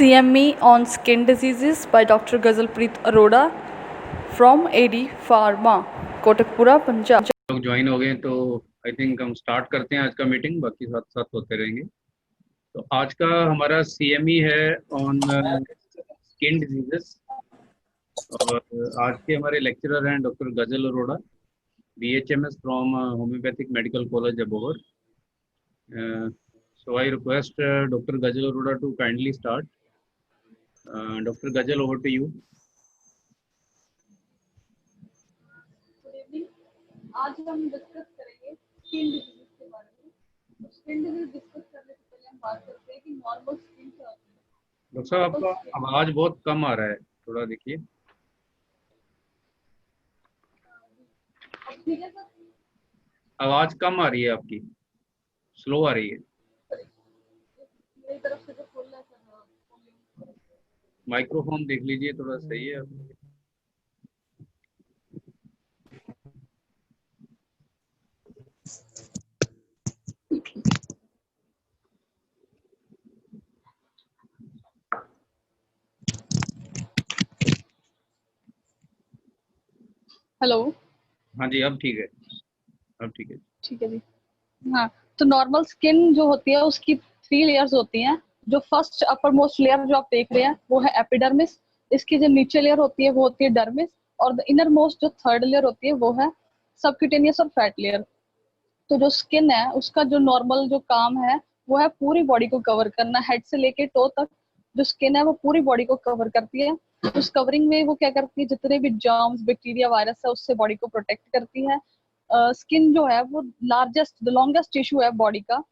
CME on Skin Diseases by Dr. Ghazalpreet Arora from AD Pharma, Kotkapura, Punjab. लोग join हो गए तो आई थिंक हम स्टार्ट करते हैं आज का मीटिंग, बाकी साथ साथ होते रहेंगे। तो आज का हमारा CME है ऑन स्किन डिजीजेस और आज के हमारे लेक्चरर हैं डॉक्टर गजल Arora, BHMS from homeopathic medical college Abohar. So I request Dr. Gajal Arora to kindly start. Dr. Gajal, over to you. Good evening. आज हम डिस्कस करेंगे स्किन डिजीज के बारे में। स्किन डिजीज डिस्कस करने से पहले हम बात करते हैं कि नॉर्मल स्किन क्या होती है। डॉक्टर साहब, आपका आवाज बहुत कम आ रहा है, थोड़ा देखिए। अब ठीक है सर? आवाज कम आ रही है आपकी, स्लो आ रही है। मेरी तरफ से तो फुल है सर। माइक्रोफोन देख लीजिए, थोड़ा सही है। हेलो। हाँ जी, अब ठीक है, अब ठीक है। ठीक है जी। हाँ, तो नॉर्मल स्किन जो होती है उसकी 3 लेयर्स होती हैं। जो फर्स्ट अपर मोस्ट लेयर जो आप देख रहे हैं वो है एपिडर्मिस। इसकी जो नीचे लेयर होती है वो होती है डर्मिस। और इनर मोस्ट जो थर्ड लेयर होती है वो है सबक्यूटेनियस और फैट लेयर। तो जो स्किन है उसका जो नॉर्मल जो काम है वो है पूरी बॉडी को कवर करना, हेड से लेके टो तक। जो स्किन है वो पूरी बॉडी को कवर करती है। उस कवरिंग में वो क्या करती है, जितने भी जर्म्स, बैक्टीरिया, वायरस है उससे बॉडी को प्रोटेक्ट करती है। स्किन जो है वो लार्जेस्ट द लॉन्गेस्ट टिश्यू है बॉडी का।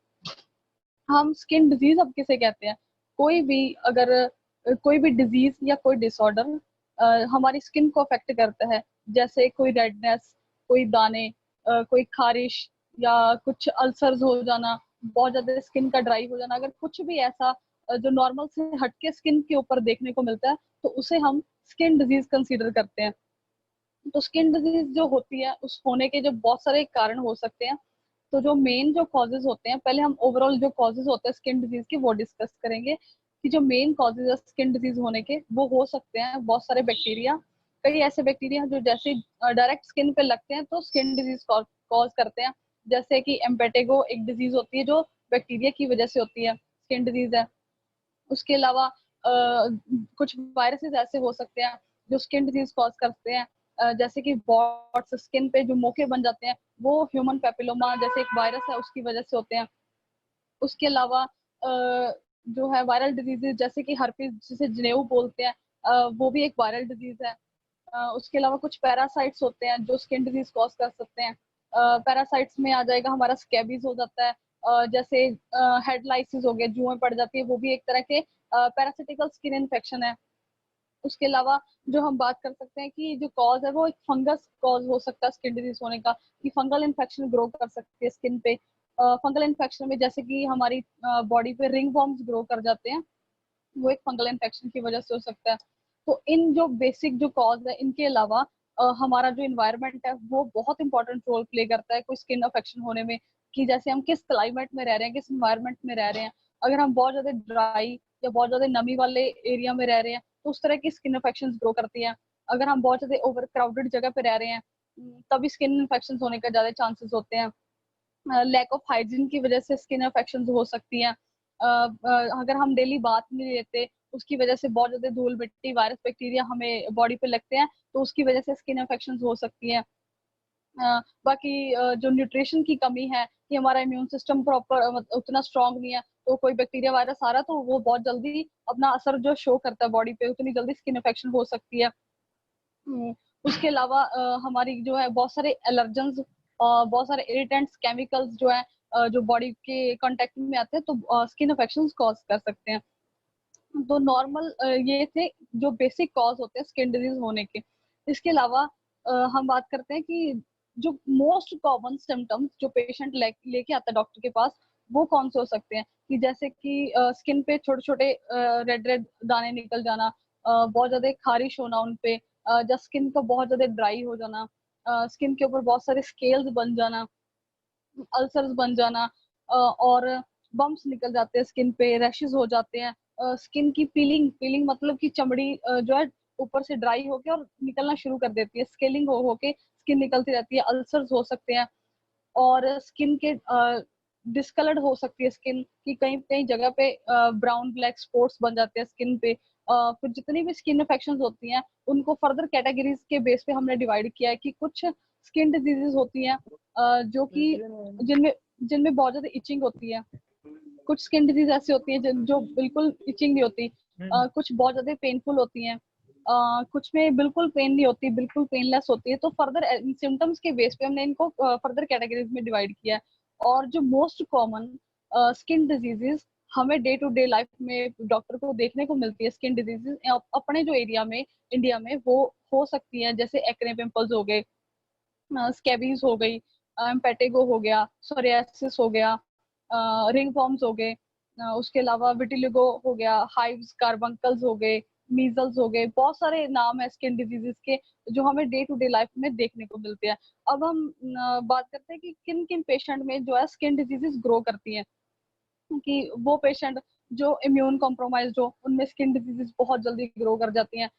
हम स्किन डिजीज अब किसे कहते हैं? कोई भी अगर कोई भी डिजीज या कोई डिसऑर्डर हमारी स्किन को अफेक्ट करता है, जैसे कोई रेडनेस, कोई दाने, कोई खारिश या कुछ अल्सर्स हो जाना, बहुत ज्यादा स्किन का ड्राई हो जाना, अगर कुछ भी ऐसा जो नॉर्मल से हटके स्किन के ऊपर देखने को मिलता है तो उसे हम स्किन डिजीज कंसीडर करते हैं। तो स्किन डिजीज जो होती है उस होने के जो बहुत सारे कारण हो सकते हैं। तो जो मेन जो कॉजेज होते हैं, पहले हम ओवरऑल जो कॉजेज होते हैं स्किन डिजीज के वो डिस्कस करेंगे कि जो मेन कॉजेज है स्किन डिजीज होने के वो हो सकते हैं बहुत सारे बैक्टीरिया। कई ऐसे बैक्टीरिया जो जैसे डायरेक्ट स्किन पे लगते हैं तो स्किन डिजीज कॉज करते हैं। जैसे कि एम्पेटेगो एक डिजीज होती है जो बैक्टीरिया की वजह से होती है, स्किन डिजीज है। उसके अलावा कुछ वायरसेस ऐसे हो सकते हैं जो स्किन डिजीज कॉज करते हैं, जैसे कि बॉट्स स्किन पे जो मोके बन जाते हैं वो ह्यूमन पेपिलोमा जैसे एक वायरस है उसकी वजह से होते हैं। उसके अलावा जो है वायरल डिजीजेज जैसे कि हर्पीज जिसे जनेऊ बोलते हैं, वो भी एक वायरल डिजीज है। उसके अलावा कुछ पैरासाइट्स होते हैं जो स्किन डिजीज कॉज कर सकते हैं। पैरासाइट्स में आ जाएगा हमारा स्कैबीज हो जाता है, जैसे हेड लाइसिस हो गया, जुएं पड़ जाती है, वो भी एक तरह के पैरासिटिकल स्किन इन्फेक्शन है। उसके अलावा जो हम बात कर सकते हैं कि जो कॉज है वो एक फंगस कॉज हो सकता है स्किन डिजीज होने का, कि फंगल इन्फेक्शन ग्रो कर सकती है स्किन पे। फंगल इन्फेक्शन में जैसे कि हमारी बॉडी पे रिंग वॉर्म्स ग्रो कर जाते हैं, वो एक फंगल इन्फेक्शन की वजह से हो सकता है। तो इन जो बेसिक जो कॉज है इनके अलावा हमारा जो इन्वायरमेंट है वो बहुत इंपॉर्टेंट रोल प्ले करता है कोई स्किन अफेक्शन होने में। कि जैसे हम किस क्लाइमेट में रह रहे हैं, किस इन्वायरमेंट में रह रहे हैं। अगर हम बहुत ज्यादा ड्राई या बहुत ज्यादा नमी वाले एरिया में रह रहे हैं तो उस तरह की स्किन इन्फेक्शन ग्रो करती है। अगर हम बहुत ज्यादा ओवर क्राउडेड जगह पे रह रहे हैं तभी स्किन इन्फेक्शन होने का ज्यादा चांसेस होते हैं। लैक ऑफ हाइजीन की वजह से स्किन इन्फेक्शन हो सकती हैं। अगर हम डेली बात नहीं लेते उसकी वजह से बहुत ज्यादा धूल मिट्टी वायरस बैक्टीरिया हमें बॉडी पे लगते हैं तो उसकी वजह से स्किन इन्फेक्शन हो सकती है। बाकी जो न्यूट्रिशन की कमी है कि हमारा इम्यून सिस्टम प्रॉपर उतना स्ट्रांग नहीं है तो कोई बैक्टीरिया वायरस आ रहा तो वो बहुत जल्दी अपना असर जो शो करता है बॉडी पे, उतनी जल्दी स्किन इन्फेक्शन हो सकती है। उसके अलावा हमारी जो है बहुत सारे एलर्जेंस, बहुत सारे इरिटेंट्स केमिकल्स जो है जो बॉडी के कांटेक्ट में आते हैं तो स्किन इन्फेक्शन कॉज कर सकते हैं। तो नॉर्मल ये थे जो बेसिक कॉज होते हैं स्किन डिजीज होने के। इसके अलावा हम बात करते हैं कि जो मोस्ट कॉमन सिम्टम्स जो पेशेंट लेके आता है डॉक्टर के पास वो कौन से हो सकते हैं, कि जैसे कि स्किन पे छोटे छोटे रेड रेड दाने निकल जाना, बहुत ज्यादा खारिश होना उनपे, जब स्किन का बहुत ज्यादा ड्राई हो जाना, स्किन के ऊपर बहुत सारे स्केल्स बन जाना, अल्सर्स बन जाना, और बम्प्स निकल जाते हैं स्किन पे, रैशेस हो जाते हैं, स्किन की पीलिंग मतलब कि चमड़ी जो है ऊपर से ड्राई होके और निकलना शुरू कर देती है, स्केलिंग हो के स्किन निकलती रहती है, अल्सर्स हो सकते हैं, और स्किन के डिस्कलर्ड हो सकती है स्किन की, कहीं कहीं जगह पे ब्राउन ब्लैक स्पॉट्स बन जाते हैं स्किन पे। फिर जितनी भी स्किन इन्फेक्शंस होती हैं उनको फर्दर कैटेगरीज के बेस पे हमने डिवाइड किया है कि कुछ स्किन डिजीजेस होती हैं जो कि जिनमें जिनमें बहुत ज्यादा इचिंग होती है, कुछ स्किन डिजीज ऐसी होती है जो बिल्कुल इचिंग नहीं होती, कुछ बहुत ज्यादा पेनफुल होती हैं, कुछ में बिल्कुल पेन नहीं होती, बिल्कुल पेनलेस होती है। तो फर्दर सिम्टम्स के बेस पे हमने इनको फर्दर कैटेगरीज में डिवाइड किया है। और जो मोस्ट कॉमन स्किन डिजीजेस हमें डे टू डे लाइफ में डॉक्टर को देखने को मिलती है, स्किन डिजीजेस अपने जो एरिया में इंडिया में वो हो सकती है, जैसे एक्ने पिंपल्स हो गए, स्कैबीज हो गई, एम्पेटिगो हो गया, सोरियासिस हो गया, रिंग वॉर्म्स हो गए, उसके अलावा विटिलिगो हो गया, हाइव्स, कार्बंकल्स हो गए, मीजल्स हो गए। बहुत सारे नाम है स्किन डिजीजेस के जो हमें डे टू डे लाइफ में देखने को मिलते हैं। अब हम बात करते हैं कि किन किन पेशेंट में जो है स्किन डिजीजेस ग्रो करती हैं, कि वो पेशेंट जो इम्यून कॉम्प्रोमाइज हो उनमें स्किन डिजीजेस बहुत जल्दी ग्रो कर जाती हैं,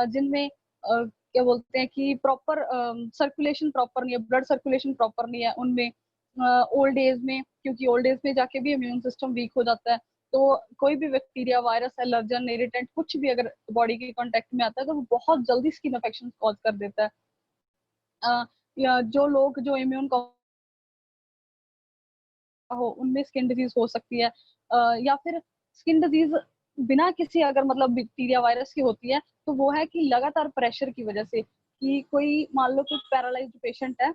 जिनमें क्या बोलते हैं कि प्रॉपर सर्कुलेशन प्रॉपर नहीं है, ब्लड सर्कुलेशन प्रॉपर नहीं है उनमें, ओल्ड एज में, क्योंकि ओल्ड एज में जाके भी इम्यून सिस्टम वीक हो जाता है। तो कोई भी बैक्टीरिया, वायरस, एलर्जन, इरिटेंट कुछ भी अगर बॉडी के कांटेक्ट में आता है तो वो बहुत जल्दी स्किन इन्फेक्शन कॉज कर देता है। या जो लोग जो इम्यून हो उनमें स्किन डिजीज हो सकती है, या फिर स्किन डिजीज बिना किसी अगर मतलब बैक्टीरिया वायरस की होती है तो वो है कि लगातार प्रेशर की वजह से, कि कोई मान लो कोई पैरालाइज्ड पेशेंट है,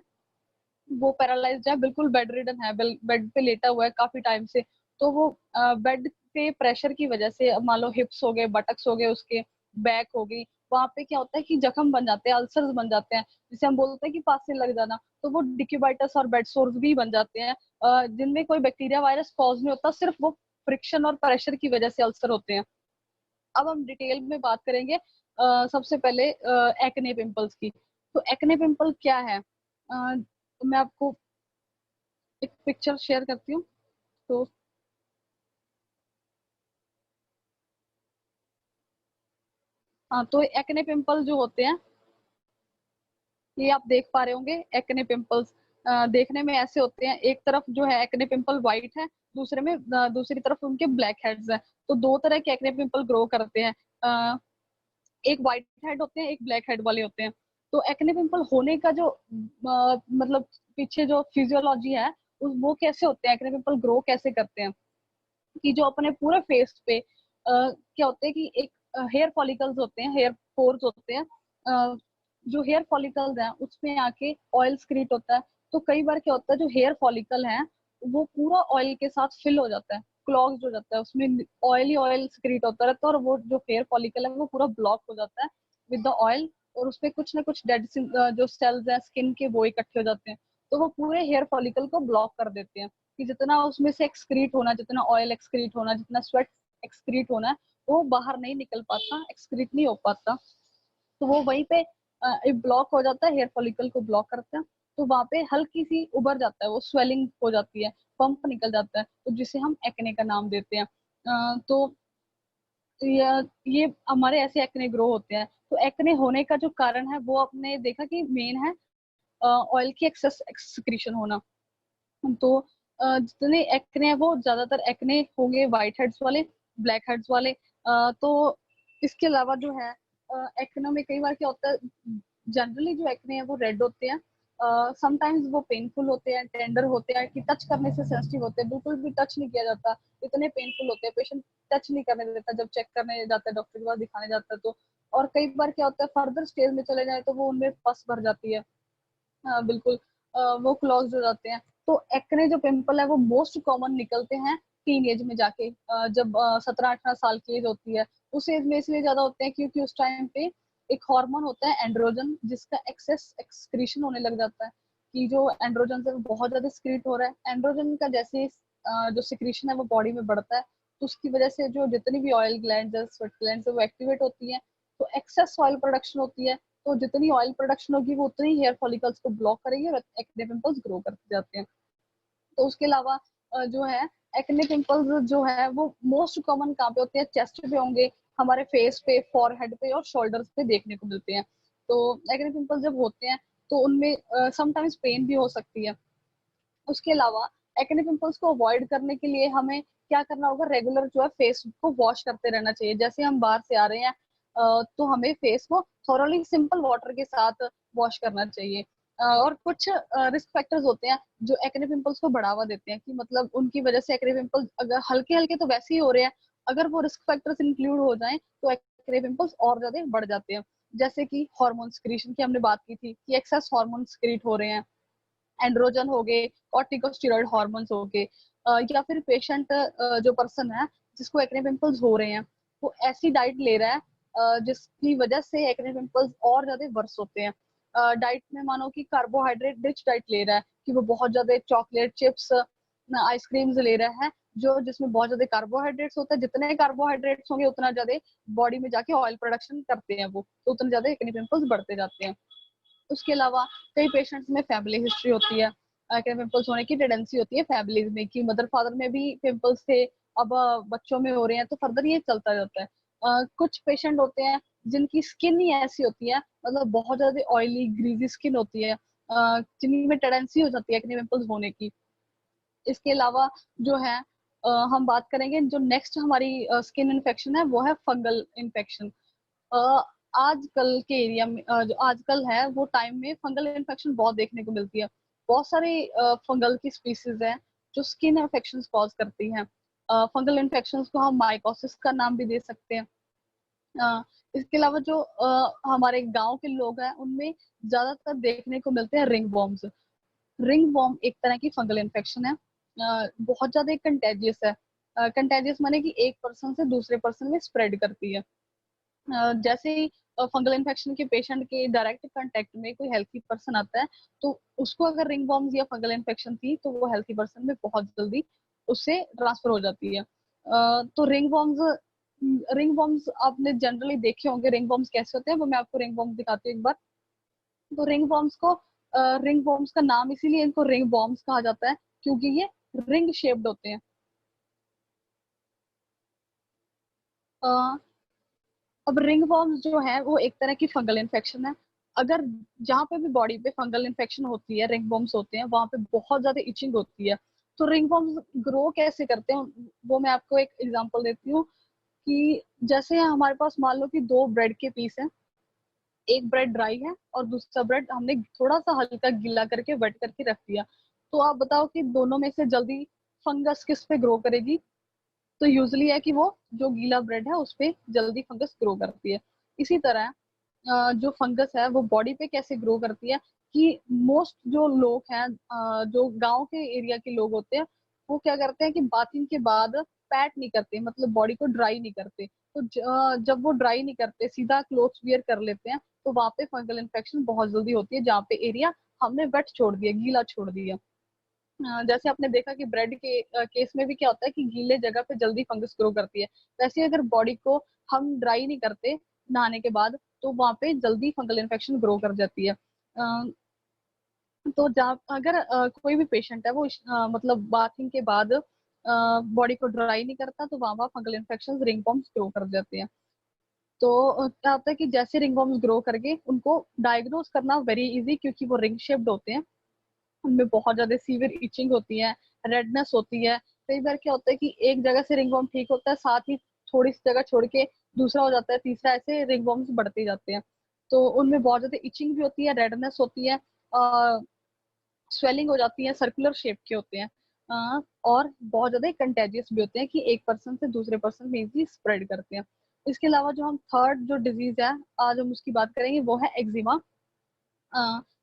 वो पैरालाइज्ड है, बिल्कुल बेड रिडन है, बेड पे लेटा हुआ है काफी टाइम से, तो वो बेड पे प्रेशर की वजह से मान लो हिप्स हो गए, बटक्स हो गए, उसके बैक हो गई, वहां पे क्या होता है कि जख्म बन जाते हैं, अल्सर्स बन जाते हैं, जिसे हम बोलते हैं कि पासे लग जाना, तो वो डिक्यूबाइटस और बेड सोर्स भी बन जाते हैं, जिनमें कोई बैक्टीरिया वायरस कॉज नहीं होता, सिर्फ वो फ्रिक्शन और प्रेशर की वजह से अल्सर होते हैं। अब हम डिटेल में बात करेंगे सबसे पहले एक्ने पिंपल्स की। तो एक्ने पिंपल क्या है, मैं आपको एक पिक्चर शेयर करती हूँ। तो हाँ, तो एक्ने पिंपल जो होते हैं ये आप देख पा रहे होंगे, एक्ने पिंपल्स देखने में ऐसे होते हैं, एक तरफ जो है एक्ने पिंपल व्हाइट है, दूसरे में दूसरी तरफ उनके ब्लैक हेड्स हैं। तो दो तरह के एक्ने पिंपल ग्रो करते हैं, एक व्हाइट हेड होते हैं, एक ब्लैक हेड वाले होते हैं। तो एक्ने पिंपल होने का जो मतलब पीछे जो फिजियोलॉजी है वो कैसे होते हैं, एक्ने पिंपल ग्रो कैसे करते हैं, कि जो अपने पूरे फेस पे क्या होते हैं कि एक हेयर फॉलिकल्स होते हैं, हेयर पोर्स होते हैं, जो हेयर फॉलिकल्स हैं उसमें आके ऑयल स्क्रीट होता है। तो कई बार क्या होता है जो हेयर फॉलिकल है वो पूरा ऑयल के साथ फिल हो जाता है, क्लॉग्ड हो जाता है, उसमें ऑयल स्क्रीट होता रहता है, और वो जो हेयर फॉलिकल है वो पूरा ब्लॉक हो जाता है विद द ऑयल, और उसमें कुछ ना कुछ डेड जो सेल्स हैं स्किन के वो इकट्ठे हो जाते हैं, तो वो पूरे हेयर फॉलिकल को ब्लॉक कर देते हैं, कि जितना उसमें से एक्सक्रीट होना, जितना ऑयल एक्सक्रीट होना, जितना स्वेट एक्सक्रीट होना है वो बाहर नहीं निकल पाता, एक्सक्रीट नहीं हो पाता। तो वो वहीं पे ब्लॉक हो जाता है, हेयर फॉलिकल को ब्लॉक करता है, तो वहां पे हल्की सी उभर जाता है, वो स्वेलिंग हो जाती है, पंप निकल जाता है, तो जिसे हम एक्ने का नाम देते हैं। तो ये हमारे ऐसे एक्ने ग्रो होते हैं। तो एक्ने होने का जो कारण है वो आपने देखा कि मेन है ऑयल की एक्सेस एक्सक्रीशन होना। तो जितने एक्ने है वो ज्यादातर एक्ने होंगे व्हाइट हेड्स वाले, ब्लैक हेड्स वाले। तो इसके अलावा जो है एक्ने में कई बार क्या होता है, जनरली जो एक्ने है वो रेड होते हैं, समटाइम्स वो पेनफुल होते हैं, टेंडर होते हैं, कि टच करने से सेंसिटिव होते हैं, बिल्कुल भी टच नहीं किया जाता, इतने पेनफुल होते हैं, पेशेंट टच नहीं करने देता जब चेक करने जाता है, डॉक्टर के पास दिखाने जाता है तो। और कई बार क्या होता है फर्दर स्टेज में चले जाए तो वो उनमें पस भर जाती है, हाँ बिल्कुल, वो क्लोज हो जाते हैं। तो एक्ने जो पिंपल है वो मोस्ट कॉमन निकलते हैं टीन एज में जाके, जब 17-18 साल की एज होती है, उस एज में इसलिए ज्यादा होते हैं क्योंकि उस टाइम पे एक हार्मोन होता है एंड्रोजन, जिसका एक्सेस एक्सक्रीशन होने लग जाता है, कि जो एंड्रोजन से बहुत ज्यादा स्क्रीट हो रहा है, एंड्रोजन का जैसे जो सिक्रीशन है वो बॉडी में बढ़ता है, तो उसकी वजह से जो जितनी भी ऑयल ग्लैंड है, स्वेट ग्लैंड है, वो एक्टिवेट होती है, तो एक्सेस ऑयल प्रोडक्शन होती है, तो जितनी ऑयल प्रोडक्शन होगी वो उतनी हेयर फॉलिकल्स को ब्लॉक करेगी और एक्ने पिंपल्स ग्रो करते जाते हैं। तो उसके अलावा जो है एक्ने पिंपल्स जो है वो मोस्ट कॉमन कहाँ पे होते हैं, चेस्ट पे होंगे, हमारे फेस पे, फॉरहेड पे और शोल्डर्स पे देखने को मिलते हैं। तो एक्ने पिंपल्स जब होते हैं तो उनमें समटाइम्स पेन भी हो सकती है। उसके अलावा एक्ने पिंपल्स को अवॉइड करने के लिए हमें क्या करना होगा, रेगुलर जो है फेस को वॉश करते रहना चाहिए। जैसे हम बाहर से आ रहे हैं तो हमें फेस को थोरली सिंपल वाटर के साथ वॉश करना चाहिए। और कुछ रिस्क फैक्टर्स होते हैं जो एक्ने पिंपल्स को बढ़ावा देते हैं, कि मतलब उनकी वजह से एक्ने पिंपल्स अगर हल्के हल्के तो वैसे ही हो रहे हैं, अगर वो रिस्क फैक्टर्स इंक्लूड हो जाएं तो एक्ने पिंपल्स और ज्यादा बढ़ जाते हैं। जैसे कि हार्मोन सिक्रीशन की हमने बात की थी कि एक्सेस हार्मोन सिक्रीट हो रहे हैं, एंड्रोजन हो गए, कॉर्टिकोस्टेरॉइड हार्मोन्स हो गए, या फिर पेशेंट जो पर्सन है जिसको एक्ने पिंपल्स हो रहे हैं वो ऐसी डाइट ले रहा है जिसकी वजह से एक्ने पिंपल्स और ज्यादा वर्स होते हैं। डाइट में मानो कि कार्बोहाइड्रेट रिच डाइट ले रहा है, कि वो बहुत ज्यादा चॉकलेट, चिप्स, आइसक्रीम्स ले रहा है जो जिसमें बहुत ज्यादा कार्बोहाइड्रेट्स होता है। जितने कार्बोहाइड्रेट्स होंगे उतना ज्यादा बॉडी में जाके ऑयल प्रोडक्शन करते हैं वो, तो उतने ज्यादा एक्ने पिंपल्स बढ़ते जाते हैं। उसके अलावा कई पेशेंट्स में फैमिली हिस्ट्री होती है, पिंपल्स होने की टेंडेंसी होती है फैमिलीज में, कि मदर फादर में भी पिंपल्स थे, अब बच्चों में हो रहे हैं, तो फर्दर ये चलता जाता है। कुछ पेशेंट होते हैं जिनकी स्किन ही ऐसी होती है, मतलब बहुत ज्यादा ऑयली ग्रीजी स्किन होती है, जिनमें टेंडेंसी हो जाती है एक्ने पिंपल्स होने की। इसके अलावा जो है हम बात करेंगे, जो नेक्स्ट हमारी स्किन इन्फेक्शन है वो है फंगल इन्फेक्शन। आजकल के एरिया में जो आजकल है वो टाइम में फंगल इन्फेक्शन बहुत देखने को मिलती है। बहुत सारे फंगल की स्पीसीज हैं जो स्किन इन्फेक्शन कॉज करती हैं। फंगल इन्फेक्शन को हम माइकोसिस का नाम भी दे सकते हैं। इसके अलावा जो हमारे गांव के लोग हैं उनमें ज्यादातर देखने को मिलते हैं रिंग वॉर्म्स। रिंग वॉर्म एक तरह की फंगल इन्फेक्शन है, बहुत ज्यादा कंटेजियस है। कंटेजियस माने कि एक पर्सन से दूसरे पर्सन में स्प्रेड करती है। जैसे ही फंगल इन्फेक्शन के पेशेंट के डायरेक्ट कांटेक्ट में कोई हेल्थी पर्सन आता है तो उसको अगर रिंग वॉर्म्स या फंगल इन्फेक्शन थी तो वो हेल्थी पर्सन में बहुत जल्दी उससे ट्रांसफर हो जाती है। तो रिंग वॉर्म्स आपने जनरली देखे होंगे। रिंग वॉर्म्स कैसे होते हैं वो मैं आपको रिंग वॉर्म्स दिखाती हूँ एक बार। तो रिंग वॉर्म्स का नाम इसीलिए इनको रिंग वॉर्म्स कहा जाता है क्योंकि ये रिंग शेप्ड होते हैं। अ, अब रिंग वॉर्म्स जो है वो एक तरह की फंगल इन्फेक्शन है। अगर जहाँ पे भी बॉडी पे फंगल इन्फेक्शन होती है, रिंग वॉर्म्स होते हैं, वहां पे बहुत ज्यादा इचिंग होती है। तो रिंग वॉर्म्स ग्रो कैसे करते हैं वो मैं आपको एक एग्जांपल देती हूँ, कि जैसे हमारे पास मान लो कि दो ब्रेड के पीस हैं, एक ब्रेड ड्राई है और दूसरा ब्रेड हमने थोड़ा सा हल्का गीला करके वेट करके रख दिया। तो आप बताओ कि दोनों में से जल्दी फंगस किस पे ग्रो करेगी? तो यूजली है कि वो जो गीला ब्रेड है उस पे जल्दी फंगस ग्रो करती है। इसी तरह जो फंगस है वो बॉडी पे कैसे ग्रो करती है, कि मोस्ट जो लोग हैं जो गांव के एरिया के लोग होते हैं वो क्या करते हैं कि बाथिंग के बाद पैट नहीं करते, मतलब बॉडी को ड्राई नहीं करते। तो जब वो ड्राई नहीं करते सीधा क्लोथ्स वियर कर लेते हैं तो वहां पे फंगल इन्फेक्शन बहुत जल्दी होती है, जहाँ पे एरिया हमने वेट छोड़ दिया, गीला छोड़ दिया। जैसे आपने देखा कि ब्रेड के केस में भी क्या होता है कि गीले जगह पे जल्दी फंगस ग्रो करती है, वैसे अगर बॉडी को हम ड्राई नहीं करते नहाने के बाद तो वहां पे जल्दी फंगल इन्फेक्शन ग्रो कर जाती है। तो जहाँ अगर कोई भी पेशेंट है वो मतलब बाथिंग के बाद बॉडी को ड्राई नहीं करता तो वहां fungal infection ring worms grow कर जाते हैं। तो क्या होता है कि जैसे रिंग वॉर्म्स ग्रो करके उनको डायग्नोज करना वेरी इजी, क्योंकि वो रिंग शेप्ड होते हैं, उनमें बहुत ज्यादा सीवियर इचिंग होती है, रेडनेस होती है। कई बार क्या होता है कि एक जगह से रिंग वर्म ठीक होता है, साथ ही थोड़ी सी जगह छोड़ के दूसरा हो जाता है, तीसरा, ऐसे रिंग वर्म्स बढ़ते जाते हैं। तो उनमें बहुत ज्यादा इचिंग भी होती है, रेडनेस होती है, स्वेलिंग हो जाती है, सर्कुलर शेप के होते हैं, और बहुत ज्यादा कंटेजियस भी होते हैं कि एक पर्सन से दूसरे पर्सन में इजीली स्प्रेड करते हैं। इसके अलावा जो हम थर्ड जो डिजीज है आज हम उसकी बात करेंगे वो है एक्जिमा,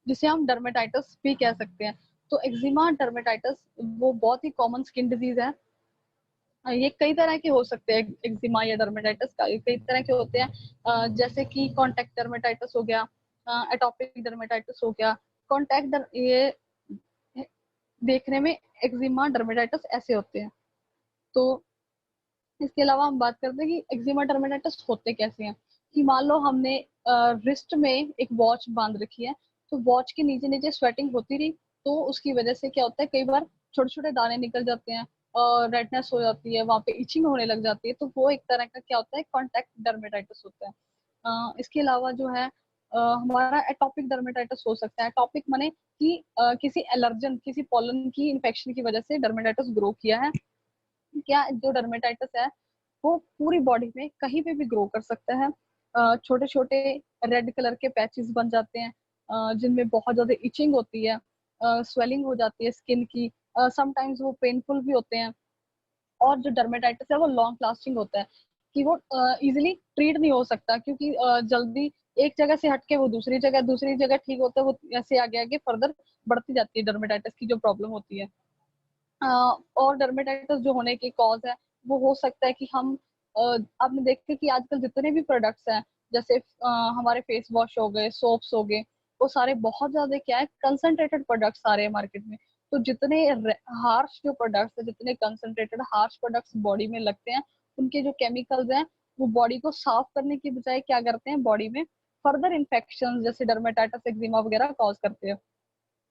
जिसे हम डर्मेटाइटिस भी कह सकते हैं। तो एक्जिमा डर्मेटाइटिस वो बहुत ही कॉमन स्किन डिजीज है। ये कई तरह के हो सकते हैं, एक्जिमा या डर्मेटाइटिस का कई तरह के होते हैं, जैसे कि कॉन्टैक्ट डर्मेटाइटिस हो गया, एटोपिक डर्मेटाइटिस हो गया। ये देखने में एक्जिमा डर्मेटाइटिस ऐसे होते हैं। तो इसके अलावा हम बात करते हैं कि एक्जिमा डर्मेटाइटिस होते कैसे हैं, कि मान लो हमने रिस्ट में एक वॉच बांध रखी है, तो वॉच के नीचे नीचे स्वेटिंग होती रही, तो उसकी वजह से क्या होता है कई बार छोटे छोटे दाने निकल जाते हैं, रेडनेस हो जाती है, वहाँ पे इचिंग होने लग जाती है, तो वो एक तरह का क्या होता है, कॉन्टैक्ट डर्मेटाइटिस होता है। इसके अलावा जो है हमारा एटॉपिक डर्मेटाइटिस हो सकता है। एटॉपिक माने कि किसी एलर्जन, किसी पोलन की इन्फेक्शन की वजह से डर्मेटाइटिस ग्रो किया है। क्या जो डर्मेटाइटिस है वो पूरी बॉडी में कहीं पे भी ग्रो कर सकता है। छोटे छोटे रेड कलर के पैचेस बन जाते हैं, जिनमें बहुत ज्यादा इचिंग होती है, स्वेलिंग हो जाती है स्किन की, समटाइम्स वो पेनफुल भी होते हैं। और जो डर्मेटाइटिस है वो लॉन्ग लास्टिंग होता है, कि वो इजीली ट्रीट नहीं हो सकता, क्योंकि जल्दी एक जगह से हटके वो दूसरी जगह ठीक होता है, वो ऐसे आगे आगे फर्दर बढ़ती जाती है डर्मेटाइटिस की जो प्रॉब्लम होती है। और डर्मेटाइटिस जो होने की कॉज है वो हो सकता है कि हम आपने देखा कि आजकल जितने भी प्रोडक्ट्स हैं, जैसे हमारे फेस वॉश हो गए, सोप्स हो गए, वो सारे बहुत ज्यादा क्या है, कंसंट्रेटेड प्रोडक्ट्स आ रहे हैं मार्केट में। तो जितने हार्श जो प्रोडक्ट्स है, जितने कंसंट्रेटेड हार्श प्रोडक्ट्स बॉडी में लगते हैं, उनके जो केमिकल्स हैं वो बॉडी को साफ करने की बजाय क्या करते हैं, बॉडी में फर्दर इन्फेक्शन जैसे डर्मेटाइटिस, एक्जिमा वगैरह कॉज करते हैं।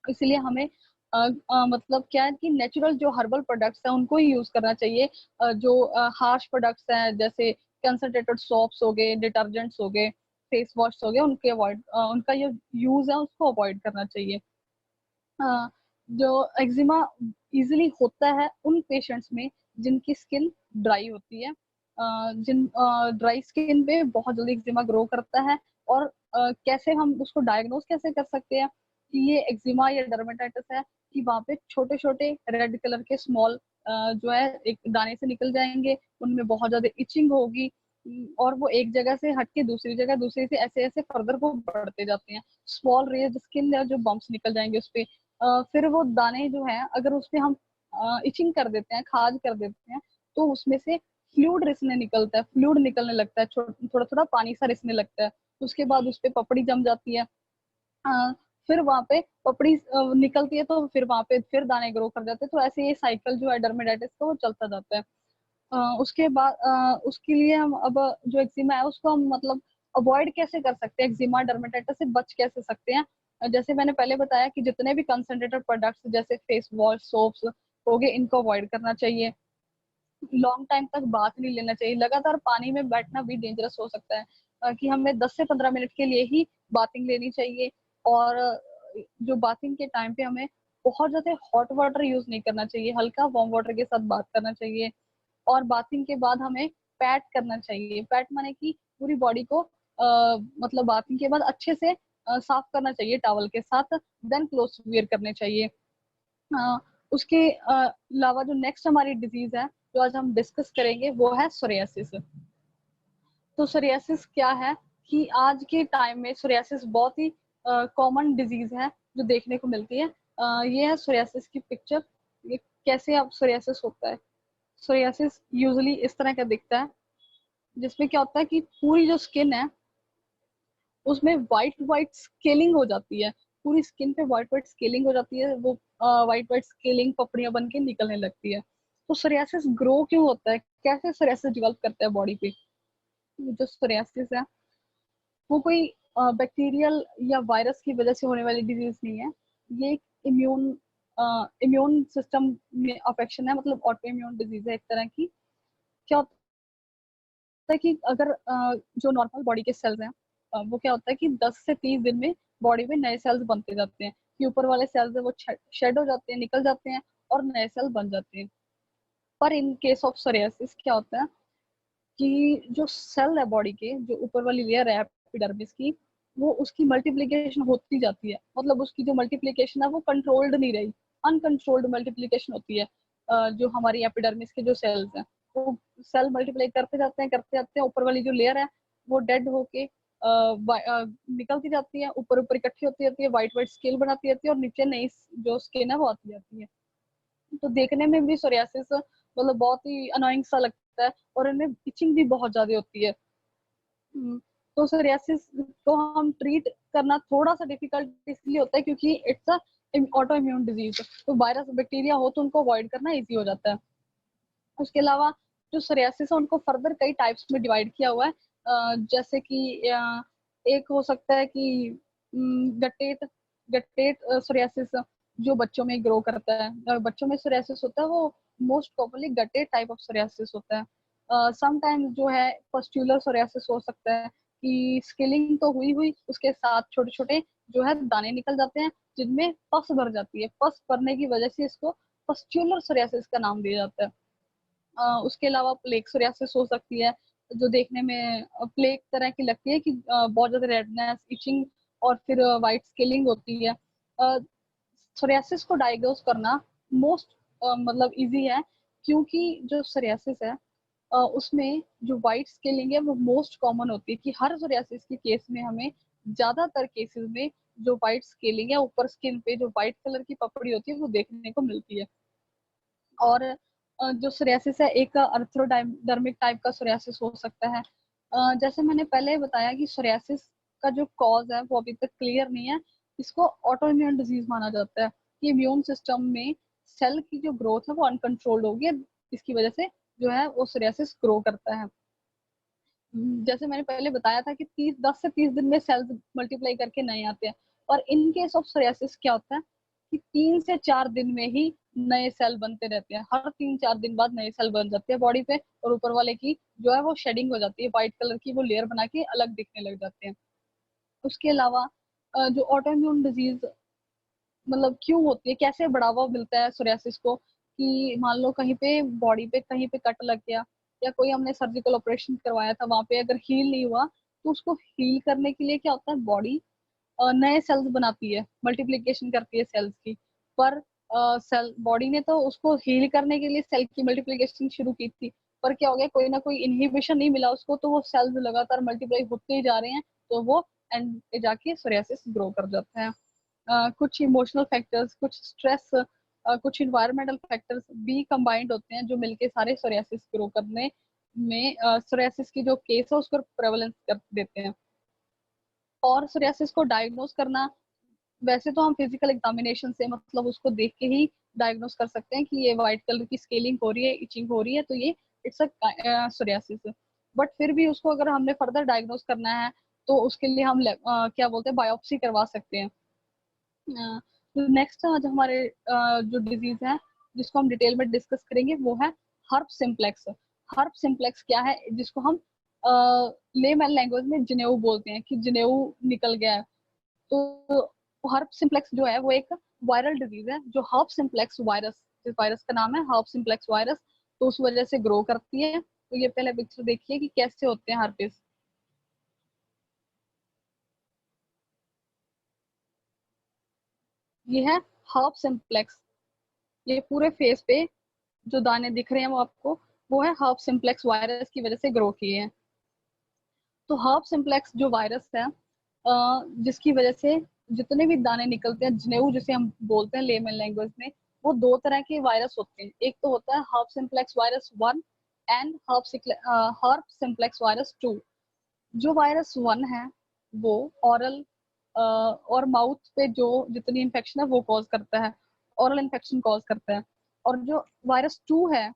इसलिए हमें मतलब क्या है कि नेचुरल जो हर्बल प्रोडक्ट्स हैं उनको ही यूज करना चाहिए। जो हार्श प्रोडक्ट्स हैं जैसे कंसंट्रेटेड सोप्स हो गए, डिटर्जेंट्स हो गए, फेस वॉश हो गए, उनके अवॉइड उनका जो यूज है उसको अवॉइड करना चाहिए। अ, जो एक्जिमा इजीली होता है उन पेशेंट्स में जिनकी स्किन ड्राई होती है। जिन ड्राई स्किन पे बहुत जल्दी एक्जिमा ग्रो करता है। और कैसे हम उसको डायग्नोज कैसे कर सकते हैं कि ये एक्जिमा या डर्मेटाइटिस है, कि वहाँ पे छोटे छोटे रेड कलर के स्मॉल जो है एक दाने से निकल जाएंगे, उनमें बहुत ज्यादा इचिंग होगी। और वो एक जगह से हट के दूसरी जगह, दूसरी से ऐसे ऐसे फर्दर वो बढ़ते जाते हैं। स्मॉल रेज स्किन जो बम्प्स निकल जाएंगे उस पे। फिर वो दाने जो है अगर उसपे हम इचिंग कर देते हैं, खाज कर देते हैं, तो उसमें से फ्लूइड रिसने निकलता है, फ्लूइड निकलने लगता है, थोड़ा थोड़ा पानी सा रिसने लगता है। उसके बाद उस पे पपड़ी जम जाती है। फिर वहां पे पपड़ी निकलती है, तो फिर वहां पे फिर दाने ग्रो कर जाते हैं। तो ऐसे ये साइकिल जो है डर्मेटाइटिस का वो चलता जाता है। उसके बाद उसके लिए हम अब जो एक्जिमा है उसको हम मतलब अवॉइड कैसे कर सकते हैं, एक्जिमा डर्मेटाइटिस से बच कैसे सकते हैं। जैसे मैंने पहले बताया कि जितने भी कंसंट्रेटेड प्रोडक्ट्स जैसे फेस वॉश, सोप्स हो गए, इनको अवॉइड करना चाहिए। लॉन्ग टाइम तक बाथ नहीं लेना चाहिए। लगातार पानी में बैठना भी डेंजरस हो सकता है, कि हमें 10 से 15 मिनट के लिए ही बाथिंग लेनी चाहिए। और जो बाथिंग के टाइम पे हमें बहुत ज्यादा हॉट वाटर यूज नहीं करना चाहिए, हल्का वार्म वाटर के साथ बात करना चाहिए। और बाथिंग के बाद हमें पैट करना चाहिए। पैट माने कि पूरी बॉडी को मतलब बाथिंग के बाद अच्छे से साफ करना चाहिए टॉवल के साथ, देन क्लोथ्स वियर करने चाहिए। अ, उसके अलावा जो नेक्स्ट हमारी डिजीज है जो आज हम डिस्कस करेंगे वो है सोरियासिस। तो सोरियासिस क्या है, कि आज के टाइम में सोरियासिस बहुत ही कॉमन डिजीज है जो देखने को मिलती है। ये है सोरियासिस की पिक्चर। ये कैसे अब सोरियासिस होता है। सोरियासिस यूजुअली इस तरह का दिखता है, जिसमें क्या होता है कि पूरी जो स्किन है उसमें व्हाइट व्हाइट स्केलिंग हो जाती है। पूरी स्किन पे व्हाइट व्हाइट स्केलिंग हो जाती है, वो व्हाइट व्हाइट स्केलिंग पपड़ियां बन के निकलने लगती है। तो सोरियासिस ग्रो क्यों होता है, कैसे सोरियासिस डेवलप करता है बॉडी पे। जो सोरियासिस है वो कोई बैक्टीरियल या वायरस की वजह से होने वाली डिजीज नहीं है। ये एक इम्यून सिस्टम में अफेक्शन है, मतलब ऑटो इम्यून डिजीज है एक तरह की। क्या होता है कि अगर जो नॉर्मल बॉडी के सेल्स हैं, वो क्या होता है कि 10 से 30 दिन में बॉडी में नए सेल्स बनते जाते हैं, कि ऊपर वाले सेल्स है वो शेड हो जाते हैं, निकल जाते हैं और नए सेल बन जाते हैं। पर इन केस ऑफ सोरियासिस क्या होता है कि जो सेल है बॉडी के, जो ऊपर वाली लेयर है एपिडर्मिस की, वो उसकी मल्टीप्लिकेशन होती जाती है। मतलब उसकी जो मल्टीप्लिकेशन है वो कंट्रोल्ड नहीं रही, अनकंट्रोल्ड मल्टीप्लिकेशन होती है। जो हमारी एपिडर्मिस के जो सेल्स हैं वो सेल मल्टीप्लाई करते जाते हैं, ऊपर वाली जो लेयर है वो डेड होके निकलती जाती है, ऊपर ऊपर इकट्ठी होती जाती है, व्हाइट व्हाइट स्केल बनाती जाती है, और नीचे नई जो स्किन है वो आती जाती है। तो देखने में भी सोरियासिस मतलब बहुत ही अनोइंग सा लगता है, और इनमें इचिंग भी बहुत ज्यादा होती है। तो सोरियासिस को हम ट्रीट करना थोड़ा सा डिफिकल्ट इसलिए होता है क्योंकि it's a auto immune disease. तो वायरस बैक्टीरिया हो तो उनको अवॉइड करना इजी हो जाता है। उसके अलावा जो सोरियासिस है उनको फर्दर कई टाइप्स में डिवाइड किया हुआ है। जैसे कि एक हो सकता है कि गट्टेट गट्टेट सोरियासिस, जो बच्चों में ग्रो करता है। बच्चों में सोरियासिस होता है वो most commonly gated type of psoriasis होता है। समटाइम्स जो है पस्ट्यूलर सोरियासिस हो सकता है कि स्केलिंग तो हुई हुई उसके साथ छोटे छोटे जो है दाने निकल जाते हैं जिनमें पस भर जाती है। पस भरने की वजह से इसको पस्ट्यूलर सोरियासिस का नाम दिया जाता है। उसके अलावा प्लेग सोरियासिस हो सकती है जो देखने में प्लेग तरह की लगती है कि बहुत ज्यादा रेडनेस, इचिंग और फिर वाइट स्केलिंग होती है। सोरियासिस को डायग्नोज करना मोस्ट मतलब इजी है क्योंकि जो सोरियासिस है उसमें जो वाइट स्केलिंग है वो मोस्ट कॉमन होती है कि हर सोरियासिस के केस में हमें ज्यादातर केसेस में जो वाइट स्केलिंग है ऊपर स्किन पे जो वाइट कलर की पपड़ी होती है वो देखने को मिलती है। और जो सोरियासिस है एक अर्थ्रोडर्मिक टाइप का सोरियासिस हो सकता है। जैसे मैंने पहले बताया कि सोरियासिस का जो कॉज है वो अभी तक क्लियर नहीं है। इसको ऑटोइम्यून डिजीज माना जाता है कि इम्यून सिस्टम में सेल की जो ग्रोथ है वो अनकंट्रोल्ड होगी है, इसकी वजह से जो है वो सोरियासिस ग्रो करता है। जैसे मैंने पहले बताया था कि 10 से 30 दिन में सेल्स मल्टीप्लाई करके नए आते हैं। और इन केस ऑफ सोरियासिस क्या होता है कि 3 से 4 दिन में ही नए सेल बनते रहते हैं। हर 3-4 दिन बाद नए सेल बन जाते हैं बॉडी पे और ऊपर वाले की जो है वो शेडिंग हो जाती है, व्हाइट कलर की वो लेयर बना के अलग दिखने लग जाते हैं। उसके अलावा जो ऑटोइम्यून डिजीज मतलब क्यों होती है, कैसे बढ़ावा मिलता है सोरियासिस को कि मान लो कहीं पे बॉडी पे कहीं पे कट लग गया या कोई हमने सर्जिकल ऑपरेशन करवाया था वहां पे अगर हील नहीं हुआ तो उसको हील करने के लिए क्या होता है बॉडी नए सेल्स बनाती है, मल्टीप्लिकेशन करती है सेल्स की। पर सेल बॉडी ने तो उसको हील करने के लिए सेल की मल्टीप्लिकेशन शुरू की थी, पर क्या हो गया कोई ना कोई इनहिबिशन नहीं मिला उसको तो वो सेल्स लगातार मल्टीप्लाई होते ही जा रहे हैं तो वो एंड पे जाके सोरियासिस ग्रो कर जाता है। कुछ इमोशनल फैक्टर्स, कुछ स्ट्रेस, कुछ इन्वायरमेंटल फैक्टर्स भी कंबाइंड होते हैं जो मिलके सारे सोरियासिस ग्रो करने में सोरियासिस की जो केस है उसको प्रेवलेंस कर देते हैं। और सोरियासिस को डायग्नोज करना वैसे तो हम फिजिकल एग्जामिनेशन से मतलब उसको देख के ही डायग्नोज कर सकते हैं कि ये व्हाइट कलर की स्केलिंग हो रही है, इचिंग हो रही है तो ये इट्स अ सोरियासिस। बट फिर भी उसको अगर हमने फर्दर डायग्नोज करना है तो उसके लिए हम क्या बोलते हैं बायोप्सी करवा सकते हैं। नेक्स्ट आज हमारे जो डिजीज है जिसको हम डिटेल में डिस्कस करेंगे वो है हर्प सिम्प्लेक्स। हर्प सिम्प्लेक्स क्या है जिसको हम लेमैन लैंग्वेज में जनेऊ बोलते हैं कि जनेऊ निकल गया है। तो हर्प सिम्प्लेक्स जो है वो एक वायरल डिजीज है जो हर्प सिम्प्लेक्स वायरस, जिस वायरस का नाम है हर्प सिम्प्लेक्स वायरस, तो उस वजह से ग्रो करती है। तो ये पहले पिक्चर देखिए कि कैसे होते हैं हर्पिस। ये है हर्प सिम्प्लेक्स। ये पूरे फेस पे जो दाने दिख रहे हैं वो आपको वो है हर्प सिम्प्लेक्स वायरस की वजह से ग्रो किए हैं। तो हर्प सिम्प्लेक्स जो वायरस है जिसकी वजह से जितने भी दाने निकलते हैं जनेऊ जिसे हम बोलते हैं लेमन लैंग्वेज में, वो दो तरह के वायरस होते हैं। एक तो होता है herpes simplex virus 1 and herpes simplex virus 2। जो वायरस 1 है वो ऑरल और माउथ पे जो जितनी इन्फेक्शन है वो कॉज करता है, ऑरल इन्फेक्शन कॉज करता है। और जो वायरस 2 है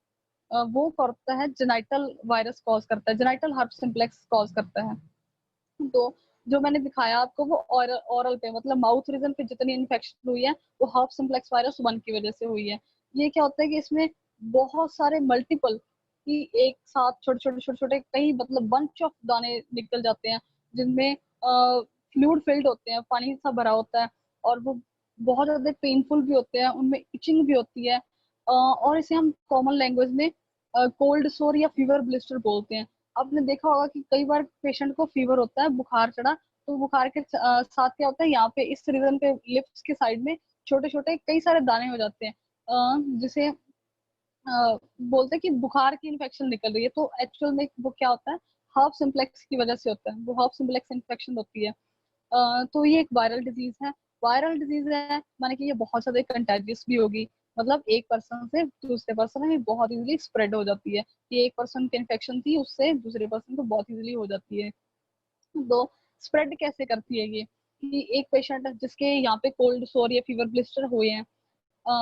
वो करता है जेनाइटल वायरस कॉज करता है, जेनाइटल हर्प सिम्प्लेक्स कॉज करता है। तो जो मैंने दिखाया आपको वो ओरल पे मतलब माउथ रीजन पे जितनी इन्फेक्शन हुई है वो हर्प सिम्प्लेक्स वायरस 1 की वजह से हुई है। ये क्या होता है कि इसमें बहुत सारे मल्टीपल कि एक साथ छोटे छोटे छोटे छोटे कई मतलब बंच ऑफ दाने निकल जाते हैं जिनमें फ्लूइड फिल्ड होते हैं, पानी सा भरा होता है और वो बहुत ज्यादा पेनफुल भी होते हैं, उनमें इचिंग भी होती है। और इसे हम कॉमन लैंग्वेज में कोल्ड सोर या फीवर ब्लिस्टर बोलते हैं। आपने देखा होगा कि कई बार पेशेंट को फीवर होता है, बुखार चढ़ा, तो बुखार के साथ क्या होता है यहाँ पे इस रीजन पे लिप्स के साइड में छोटे छोटे कई सारे दाने हो जाते हैं जिसे बोलते हैं कि बुखार की इन्फेक्शन निकल रही है। तो एक्चुअल में वो क्या होता है हर्प सिम्प्लेक्स की वजह से होता है, वो हर्प सिम्प्लेक्स इन्फेक्शन होती है। तो ये एक वायरल डिजीज है। वायरल डिजीज है माने कि ये बहुत ज्यादा कंटेजियस भी होगी, मतलब एक पर्सन से दूसरे पर्सन में बहुत इजीली स्प्रेड हो जाती है। ये एक पर्सन की इन्फेक्शन थी उससे दूसरे पर्सन को बहुत इजीली हो जाती है। तो स्प्रेड कैसे करती है ये कि एक पेशेंट जिसके यहाँ पे कोल्ड सोर या फीवर ब्लिस्टर हुए हैं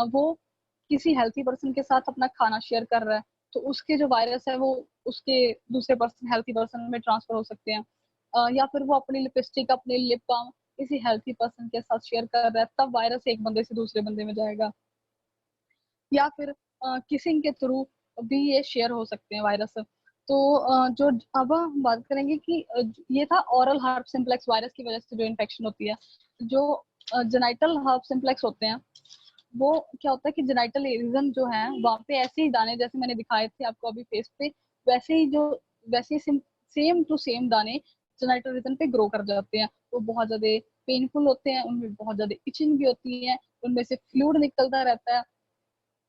वो किसी हेल्थी पर्सन के साथ अपना खाना शेयर कर रहा है तो उसके जो वायरस है वो उसके दूसरे पर्सन हेल्थी पर्सन में ट्रांसफर हो सकते हैं। या फिर वो अपनी लिपस्टिक, अपने लिप बाम किसी हेल्थी पर्सन के साथ शेयर कर रहा है, तब वायरस एक बंदे से दूसरे बंदे में जाएगा। या फिर किसिंग के थ्रू भी ये शेयर हो सकते हैं वायरस। तो जो अब हम बात करेंगे कि ये था ओरल हर्प सिम्प्लेक्स वायरस की वजह से जो इन्फेक्शन होती है। जो जेनाइटल हर्प सिम्प्लेक्स होते हैं, वो क्या होता है कि जेनाइटल रीजन जो है वहाँ पे ऐसे ही दाने जैसे मैंने दिखाए थे आपको अभी फेस पे, वैसे ही सेम टू सेम दाने जेनाइटल रीजन पे ग्रो कर जाते हैं। वो बहुत ज्यादा पेनफुल होते हैं, उनमें बहुत ज्यादा इचिंग भी होती है, उनमें से फ्लूइड निकलता रहता है।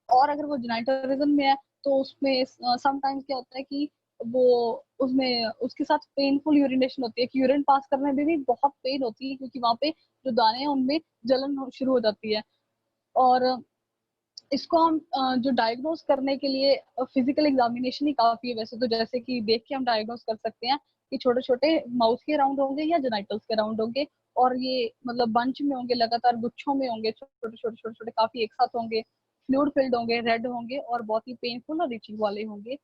और अगर वो जेनाइटल रीजन में है तो उसमें समटाइम्स क्या होता है कि वो उसमें उसके साथ पेनफुल यूरिनेशन होती है कि यूरिन पास करने में भी बहुत पेन होती है, क्योंकि वहाँ पे जो दाने हैं उनमें जलन शुरू हो जाती है। और इसको हम जो डायग्नोज करने के लिए फिजिकल एग्जामिनेशन ही काफी है वैसे तो, जैसे कि देख के हम डायग्नोज कर सकते हैं कि छोटे छोटे माउथ के राउंड होंगे या जेनाइटल्स के राउंड होंगे, और ये मतलब बंच में होंगे, लगातार गुच्छों में होंगे, छोटे छोटे छोटे छोटे काफी एक साथ होंगे, फ्लूइड फिल्ड होंगे, रेड होंगे और बहुत ही पेनफुल और इचिंग वाले होंगे।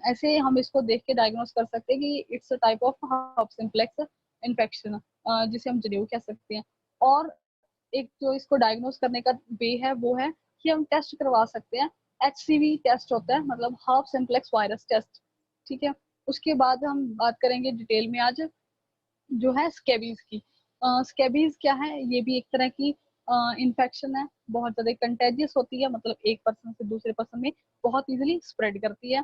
ऐसे हम इसको देख के डायग्नोज कर सकते हैं कि it's a type of herpes simplex infection, जिसे हम जनेऊ कह सकते हैं। और एक जो इसको डायग्नोज करने का वे है वो है कि हम टेस्ट करवा सकते हैं। HCV टेस्ट होता है, मतलब हर्प सिम्प्लेक्स वायरस टेस्ट। ठीक है, उसके बाद हम बात करेंगे डिटेल में आज जो है स्केबीज की। स्केबीज क्या है, ये भी एक तरह की इन्फेक्शन है, बहुत ज्यादा कंटेजियस होती है, मतलब एक पर्सन से दूसरे पर्सन में बहुत इजीली स्प्रेड करती है।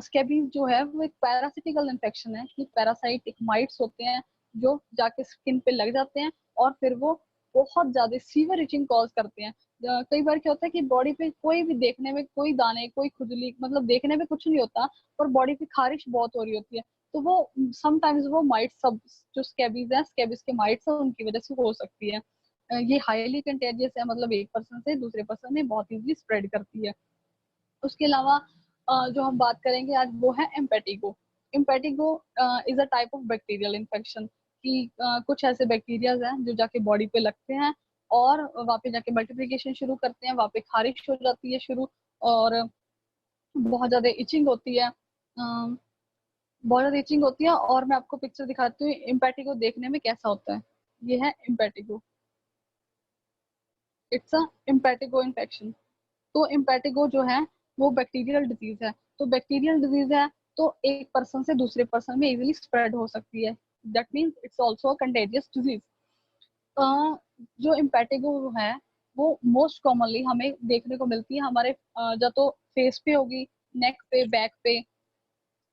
स्केबीज जो है वो एक पैरासिटिकल इन्फेक्शन है कि पैरासाइटिक माइट्स होते हैं जो जाके स्किन पे लग जाते हैं और फिर वो बहुत ज्यादा सीवियर इचिंग कॉज करते हैं। कई बार क्या होता है कि बॉडी पे कोई भी देखने में कोई दाने कोई खुजली, मतलब देखने में कुछ नहीं होता पर बॉडी पे खारिश बहुत हो रही होती है, तो वो समटाइम्स वो माइट सब जो स्केबीज है, स्केबीज के माइट्स है उनकी वजह से हो सकती है। ये हाईली कंटेजियस है, मतलब एक पर्सन से दूसरे पर्सन में बहुत इजीली स्प्रेड करती है। उसके अलावा जो हम बात करेंगे आज वो है impetigo. Impetigo is a type of bacterial infection कि कुछ ऐसे बैक्टीरियाज हैं जो जाके बॉडी पे लगते हैं और वहाँ पे जाके मल्टीप्लिकेशन शुरू करते हैं, वहाँ पे खारिश हो जाती है शुरू, और बहुत ज्यादा इचिंग होती है। बहुत ज्यादा इचिंग होती है, और मैं आपको पिक्चर दिखाती हूँ इम्पेटिगो देखने में कैसा होता है। ये है impetigo, it's a impetigo infection. तो इम्पेटिगो जो है वो बैक्टीरियल डिजीज है, तो बैक्टीरियल डिजीज है तो एक पर्सन से दूसरे पर्सन में इजीली स्प्रेड हो सकती है। That means it's also contagious disease. जो इम्पेटिगो है वो मोस्ट कॉमनली हमें देखने को मिलती है हमारे या तो फेस पे होगी, नेक पे,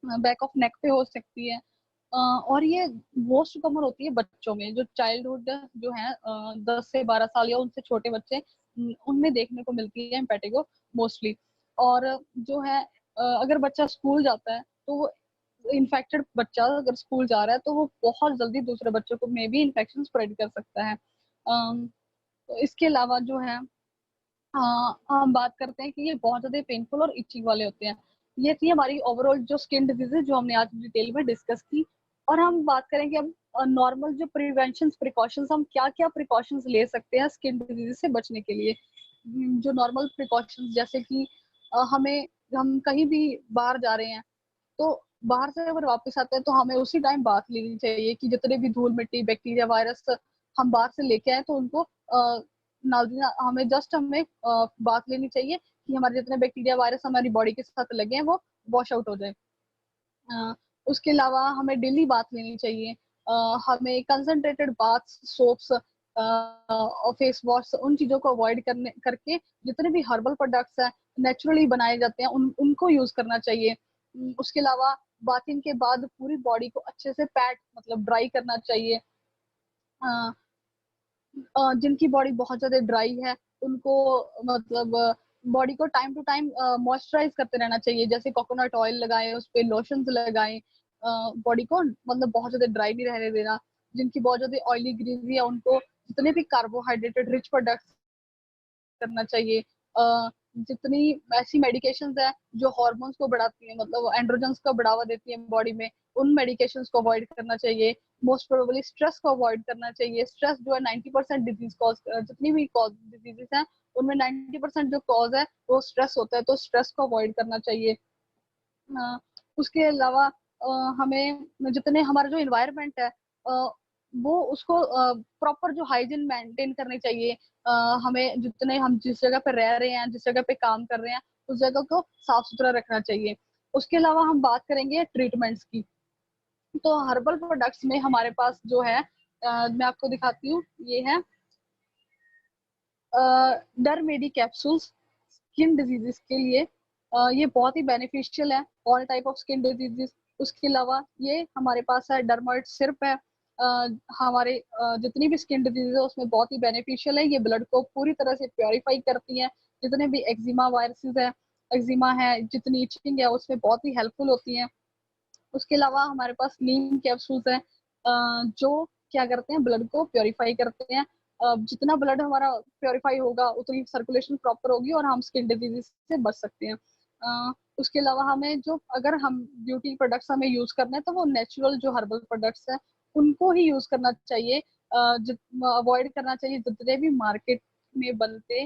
बैक ऑफ नेक पे हो सकती है। और ये मोस्ट कॉमन होती है बच्चों में, जो चाइल्डहुड जो है 10 से 12 साल या उनसे छोटे बच्चे, उनमें देखने को मिलती है इम्पेटिगो मोस्टली। और जो है अगर बच्चा स्कूल जाता है तो वो इन्फेक्टेड बच्चा अगर स्कूल जा रहा है तो वो बहुत जल्दी दूसरे बच्चों को में भी इन्फेक्शन स्प्रेड कर सकता है। तो इसके अलावा जो है हम बात करते हैं कि ये बहुत ज्यादा पेनफुल और इचिंग वाले होते हैं। ये थी हमारी ओवरऑल जो स्किन डिजीजेज जो हमने आज डिटेल में डिस्कस की। और हम बात करेंगे अब नॉर्मल जो प्रिवेंशन प्रिकॉशंस, हम क्या क्या प्रिकॉशंस ले सकते हैं स्किन डिजीज से बचने के लिए। जो नॉर्मल प्रिकॉशंस जैसे कि हमें, हम कहीं भी बाहर जा रहे हैं तो बाहर से अगर वापस आते हैं तो हमें उसी टाइम बात लेनी चाहिए कि जितने भी धूल मिट्टी बैक्टीरिया वायरस हम बाहर से लेके आए तो उनको हमें जस्ट बात लेनी चाहिए कि हमारे जितने बैक्टीरिया वायरस हमारी बॉडी के साथ लगे हैं वो वॉश आउट हो जाए। उसके अलावा हमें डेली बात लेनी चाहिए। हमें कंसंट्रेटेड बाथ, सोप्स और फेस वॉश, उन चीजों को अवॉइड करने करके जितने भी हर्बल प्रोडक्ट्स हैं नेचुरली बनाए जाते हैं उनको यूज करना चाहिए। उसके अलावा बाथिंग के बाद पूरी बॉडी को अच्छे से पैट मतलब ड्राई करना चाहिए। जिनकी बॉडी बहुत ज्यादा ड्राई है उनको मतलब बॉडी को टाइम टू टाइम मॉइस्चराइज करते रहना चाहिए, जैसे कोकोनट ऑयल लगाएं, उस पर लोशंस लगाएं। बॉडी को मतलब बहुत ज्यादा ड्राई नहीं रहने देना। जिनकी बहुत ज्यादा ऑयली ग्रीजी है उनको जितने भी कार्बोहाइड्रेटेड रिच प्रोडक्ट्स करना चाहिए। जितनी ऐसी मेडिकेशंस है जो हार्मोन्स को बढ़ाती है, मतलब एंड्रोजन्स को बढ़ावा देती है बॉडी में, उन मेडिकेशंस को अवॉइड करना चाहिए। मोस्ट प्रोबेबली स्ट्रेस को अवॉइड करना चाहिए। स्ट्रेस जो है 90% डिजीज कॉज, जितनी भी कॉज डिजीजेस हैं उनमें 90% जो कॉज है वो स्ट्रेस होता है, तो स्ट्रेस को अवॉइड करना चाहिए। उसके अलावा हमें जितने हमारा जो इन्वायरमेंट है वो उसको प्रॉपर जो हाइजीन मेंटेन करनी चाहिए। हमें जितने हम जिस जगह पे रह रहे हैं, जिस जगह पे काम कर रहे हैं, उस जगह को साफ सुथरा रखना चाहिए। उसके अलावा हम बात करेंगे ट्रीटमेंट्स की। तो हर्बल प्रोडक्ट्स में हमारे पास जो है, मैं आपको दिखाती हूँ, ये है डरमेडी कैप्सूल्स स्किन डिजीजेस के लिए। ये बहुत ही बेनिफिशियल है all type of skin diseases. उसके अलावा ये हमारे पास है डर्माइड सिरप है। हमारे जितनी भी स्किन डिजीज है उसमें बहुत ही बेनिफिशियल है। ये ब्लड को पूरी तरह से प्योरीफाई करती है। जितने भी एक्जिमा वायरसेस है, एक्जिमा है, जितनी इचिंग है, उसमें बहुत ही हेल्पफुल होती है। उसके अलावा हमारे पास नीम कैप्सूल्स हैं, जो क्या करते हैं, ब्लड को प्योरीफाई करते हैं। जितना ब्लड हमारा प्योरीफाई होगा उतनी सर्कुलेशन प्रॉपर होगी और हम स्किन डिजीज से बच सकते हैं। उसके अलावा हमें जो, अगर हम ब्यूटी प्रोडक्ट्स हमें यूज करने हैं तो वो नेचुरल जो हर्बल प्रोडक्ट्स हैं उनको ही यूज करना चाहिए। अवॉइड करना चाहिए जितने भी मार्केट में बनते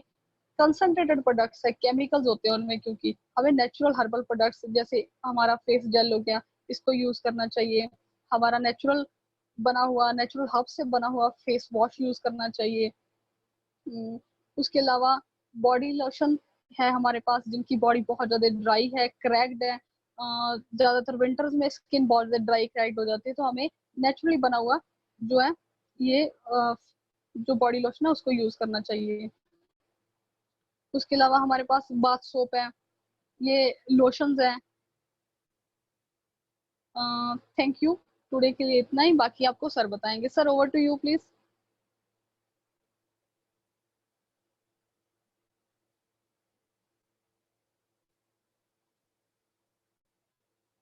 कंसंट्रेटेड प्रोडक्ट्स है, केमिकल्स होते हैं उनमें, क्योंकि हमें नेचुरल हर्बल प्रोडक्ट्स जैसे हमारा फेस जेल हो गया, इसको यूज करना चाहिए। हमारा नेचुरल बना हुआ, नेचुरल हर्ब से बना हुआ फेस वॉश यूज करना चाहिए। उसके अलावा बॉडी लोशन है हमारे पास, जिनकी बॉडी बहुत ज्यादा ड्राई है, क्रैक्ड है। ज्यादातर विंटर्स में स्किन बहुत ज्यादा ड्राई क्रैक्ड हो जाती है, तो हमें नेचुरली बना हुआ जो है ये जो बॉडी लोशन है उसको यूज करना चाहिए। उसके अलावा हमारे पास बाथ सोप है, ये लोशंस हैं। थैंक यू, टुडे के लिए इतना ही, बाकी आपको सर बताएंगे। Sir, over to you please.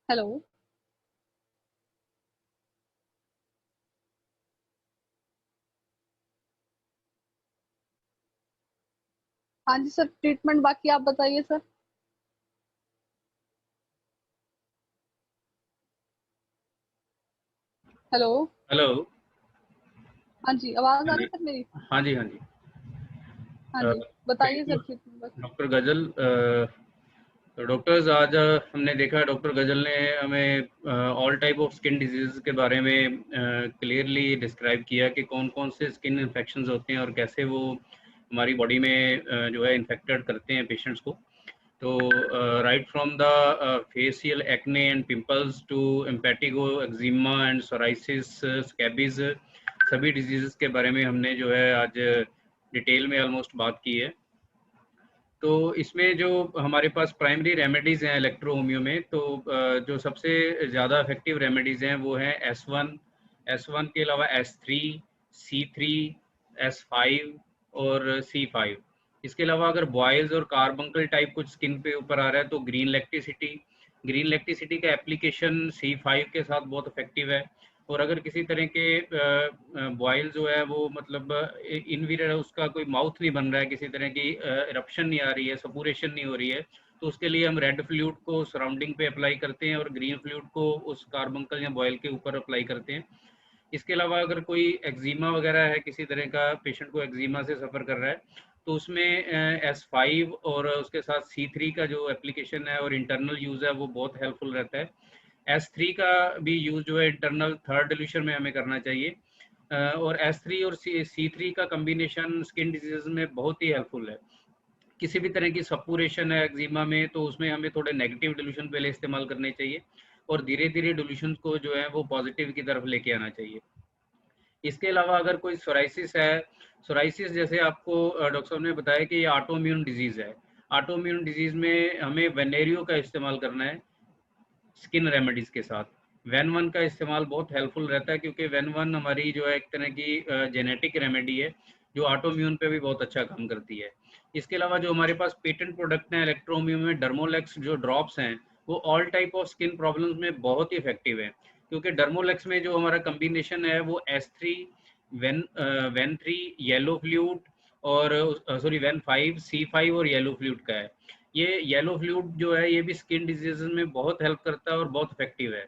Hello. हाँ जी सर, ट्रीटमेंट बाकी आप बताइए सर। हेलो। हेलो। हाँ जी, आवाज हाँ आ रही जी। है सर मेरी? हाँ जी, हाँ जी। हाँ जी, बताइए थैंक सर यू ट्रीटमेंट बाकी। डॉक्टर गजल। तो डॉक्टर्स, आज हमने देखा डॉक्टर गजल ने हमें all type of skin disease के बारे में क्लियरली डिस्क्राइब किया कि कौन कौन से स्किन इन्फेक्शंस होते हैं और कैसे वो हमारी बॉडी में जो है इन्फेक्टेड करते हैं पेशेंट्स को। तो right from the facial acne and pimples to impetigo, eczema and psoriasis, scabies, सभी डिजीज़ के बारे में हमने जो है आज डिटेल में ऑलमोस्ट बात की है। तो इसमें जो हमारे पास प्राइमरी रेमेडीज़ हैं इलेक्ट्रो होम्यो में, तो जो सबसे ज़्यादा इफेक्टिव रेमेडीज़ हैं वो हैं S1 के अलावा S3, C3, S5 और C5। इसके अलावा अगर बॉयल्स और कार्बंकल टाइप कुछ स्किन पे ऊपर आ रहा है तो ग्रीन लैक्टिसिटी का एप्लीकेशन C5 के साथ बहुत इफेक्टिव है। और अगर किसी तरह के बॉयल जो है वो मतलब इनवीर उसका कोई माउथ नहीं बन रहा है, किसी तरह की इरप्शन नहीं आ रही है, सपूरेशन नहीं हो रही है, तो उसके लिए हम रेड फ्लूइड को सराउंडिंग पे अप्लाई करते हैं और ग्रीन फ्लूइड को उस कार्बंकल या बॉयल के ऊपर अप्लाई करते हैं। इसके अलावा अगर कोई एक्जिमा वगैरह है, किसी तरह का पेशेंट को एक्जिमा से सफ़र कर रहा है, तो उसमें S5 और उसके साथ C3 का जो एप्लीकेशन है और इंटरनल यूज़ है वो बहुत हेल्पफुल रहता है। S3 का भी यूज़ जो है इंटरनल थर्ड डिल्यूशन में हमें करना चाहिए। और S3 और C3 का कम्बिनेशन स्किन डिजीज में बहुत ही हेल्पफुल है। किसी भी तरह की सपूरेशन है एक्जिमा में तो उसमें हमें थोड़े नेगेटिव डिल्यूशन पहले इस्तेमाल करने चाहिए और धीरे धीरे डिल्यूशन को जो है वो पॉजिटिव की तरफ लेके आना चाहिए। इसके अलावा अगर कोई सोराइसिस है, सोराइसिस जैसे आपको डॉक्टर साहब ने बताया कि ये ऑटोइम्यून डिजीज़ है। ऑटोइम्यून डिजीज़ में हमें वेनेरियो का इस्तेमाल करना है स्किन रेमेडीज़ के साथ। वेन वन का इस्तेमाल बहुत हेल्पफुल रहता है क्योंकि वेन वन हमारी जो है एक तरह की जेनेटिक रेमेडी है जो ऑटोइम्यून पे भी बहुत अच्छा काम करती है। इसके अलावा जो हमारे पास पेटेंट प्रोडक्ट हैं इलेक्ट्रोम्यून में, डर्मोलेक्स जो ड्रॉप्स हैं वो all type of skin problems में बहुत ही इफेक्टिव है क्योंकि डर्मोलेक्स में जो हमारा कम्बिनेशन है वो S3, वेन 3, येलो फ्लूइड और सॉरी वेन 5, C5 और येलो फ्लूइड का है। ये येलो फ्लूइड जो है ये भी स्किन डिजीज में बहुत हेल्प करता है और बहुत इफेक्टिव है।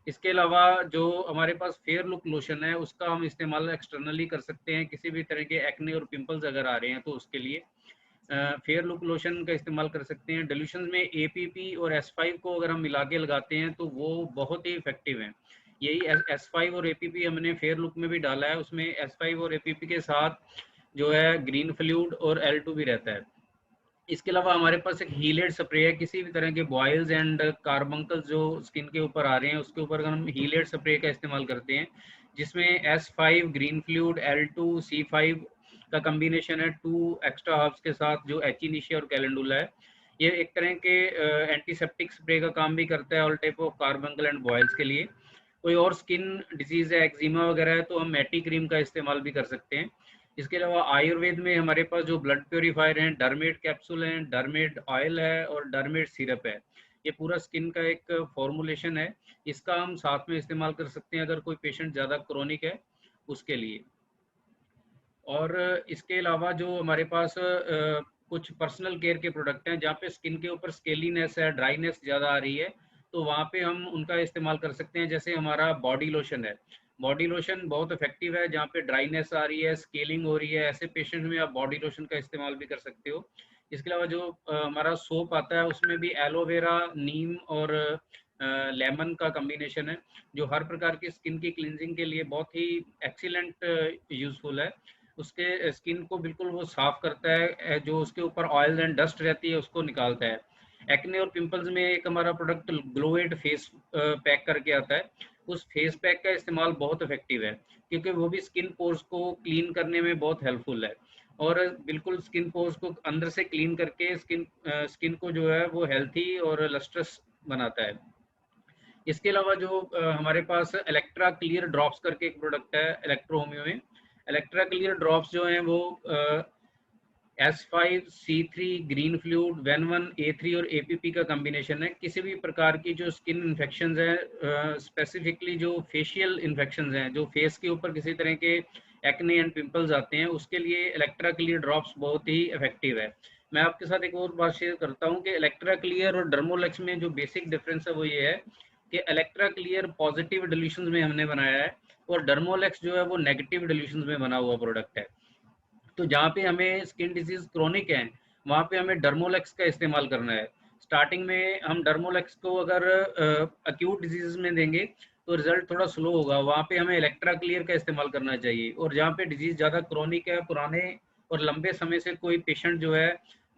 इसके अलावा जो हमारे पास फेयर लुक लोशन है उसका हम इस्तेमाल एक्सटर्नली कर सकते हैं, किसी भी तरह के एक्ने और पिंपल्स अगर आ रहे हैं तो उसके लिए फेयर लुक लोशन का इस्तेमाल कर सकते हैं। डिल्यूशन में APP और S5 को अगर हम मिला के लगाते हैं तो वो बहुत ही इफेक्टिव हैं। यही S5 और APP हमने फेयर लुक में भी डाला है, उसमें S5 और APP के साथ जो है ग्रीन फ्लूइड और L2 भी रहता है। इसके अलावा हमारे पास एक हीलेड स्प्रे है, किसी भी तरह के बॉयल्स एंड कार्बंकल्स जो स्किन के ऊपर आ रहे हैं उसके ऊपर हम हीलेड स्प्रे का इस्तेमाल करते हैं, जिसमें S5 green fluid L2 C5 का कम्बिनेशन है 2 एक्स्ट्रा हर्ब्स के साथ, जो एचिनिशिया और कैलेंडुला है। ये एक तरह के एंटीसेप्टिक स्प्रे का काम भी करता है all type of carbuncle and boils के लिए। कोई और स्किन डिजीज है, एक्जिमा वगैरह है, तो हम मैटी क्रीम का इस्तेमाल भी कर सकते हैं। इसके अलावा आयुर्वेद में हमारे पास जो ब्लड प्योरीफायर हैं, डरमेट कैप्सूल हैं, डरमेट ऑयल है और डरमेट सिरप है। ये पूरा स्किन का एक फॉर्मुलेशन है, इसका हम साथ में इस्तेमाल कर सकते हैं अगर कोई पेशेंट ज़्यादा क्रोनिक है उसके लिए। और इसके अलावा जो हमारे पास कुछ पर्सनल केयर के प्रोडक्ट हैं जहाँ पे स्किन के ऊपर स्केलीनेस है, ड्राइनेस ज़्यादा आ रही है, तो वहाँ पे हम उनका इस्तेमाल कर सकते हैं। जैसे हमारा बॉडी लोशन है, बॉडी लोशन बहुत इफेक्टिव है जहाँ पे ड्राइनेस आ रही है, स्केलिंग हो रही है, ऐसे पेशेंट में आप बॉडी लोशन का इस्तेमाल भी कर सकते हो। इसके अलावा जो हमारा सोप आता है उसमें भी एलोवेरा, नीम और लेमन का कम्बिनेशन है, जो हर प्रकार की स्किन की क्लिनजिंग के लिए बहुत ही एक्सीलेंट यूजफुल है। उसके स्किन को बिल्कुल वो साफ करता है, जो उसके ऊपर ऑयल एंड डस्ट रहती है उसको निकालता है। एक्ने और पिंपल्स में एक हमारा प्रोडक्ट ग्लोएड फेस पैक करके आता है, उस फेस पैक का इस्तेमाल बहुत इफेक्टिव है क्योंकि वो भी स्किन पोर्स को क्लीन करने में बहुत हेल्पफुल है, और बिल्कुल स्किन पोर्स को अंदर से क्लीन करके स्किन को जो है वो हेल्थी और लस्ट्रस बनाता है। इसके अलावा जो हमारे पास इलेक्ट्रा क्लियर ड्रॉप्स करके एक प्रोडक्ट है इलेक्ट्रो होम्यो में। इलेक्ट्रा क्लियर ड्रॉप्स जो हैं वो S5 C3 green fluid वेन1 A3 और APP का कम्बिनेशन है। किसी भी प्रकार की जो स्किन इन्फेक्शंस हैं, स्पेसिफिकली जो फेशियल इन्फेक्शंस हैं, जो फेस के ऊपर किसी तरह के एक्ने एंड पिंपल्स आते हैं, उसके लिए इलेक्ट्रा क्लियर ड्रॉप्स बहुत ही इफेक्टिव है। मैं आपके साथ एक और बात शेयर करता हूँ कि इलेक्ट्रा क्लियर और डर्मोलेक्स में जो बेसिक डिफरेंस है वो ये है कि इलेक्ट्रा क्लियर पॉजिटिव डिल्यूशंस में हमने बनाया है और डर्मोलेक्स जो है वो नेगेटिव डिल्यूशंस में बना हुआ प्रोडक्ट है। तो जहाँ पे हमें स्किन डिजीज क्रोनिक है वहाँ पे हमें डर्मोलेक्स का इस्तेमाल करना है। स्टार्टिंग में हम डर्मोलेक्स को अगर अक्यूट डिजीज में देंगे तो रिजल्ट थोड़ा स्लो होगा, वहाँ पे हमें इलेक्ट्रा क्लियर का इस्तेमाल करना चाहिए। और जहाँ पे डिजीज ज़्यादा क्रोनिक है, पुराने और लंबे समय से कोई पेशेंट जो है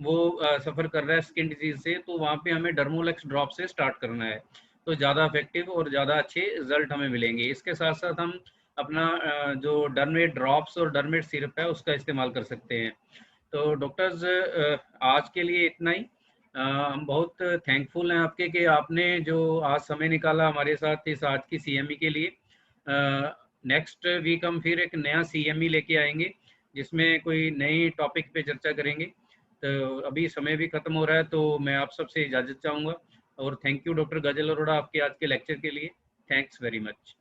वो सफ़र कर रहा है स्किन डिजीज से, तो वहाँ पे हमें डर्मोलेक्स ड्रॉप से स्टार्ट करना है, तो ज़्यादा इफेक्टिव और ज़्यादा अच्छे रिजल्ट हमें मिलेंगे। इसके साथ साथ हम अपना जो डर्मेट ड्रॉप्स और डर्मेट सिरप है उसका इस्तेमाल कर सकते हैं। तो डॉक्टर्स आज के लिए इतना ही। हम बहुत थैंकफुल हैं आपके कि आपने जो आज समय निकाला हमारे साथ इस आज की CME के लिए। नेक्स्ट वीक हम फिर एक नया CME लेके आएंगे जिसमें कोई नई टॉपिक पे चर्चा करेंगे। तो अभी समय भी खत्म हो रहा है, तो मैं आप सबसे इजाज़त चाहूँगा और थैंक यू डॉक्टर गजल अरोड़ा आपके आज के लेक्चर के लिए। Thanks very much.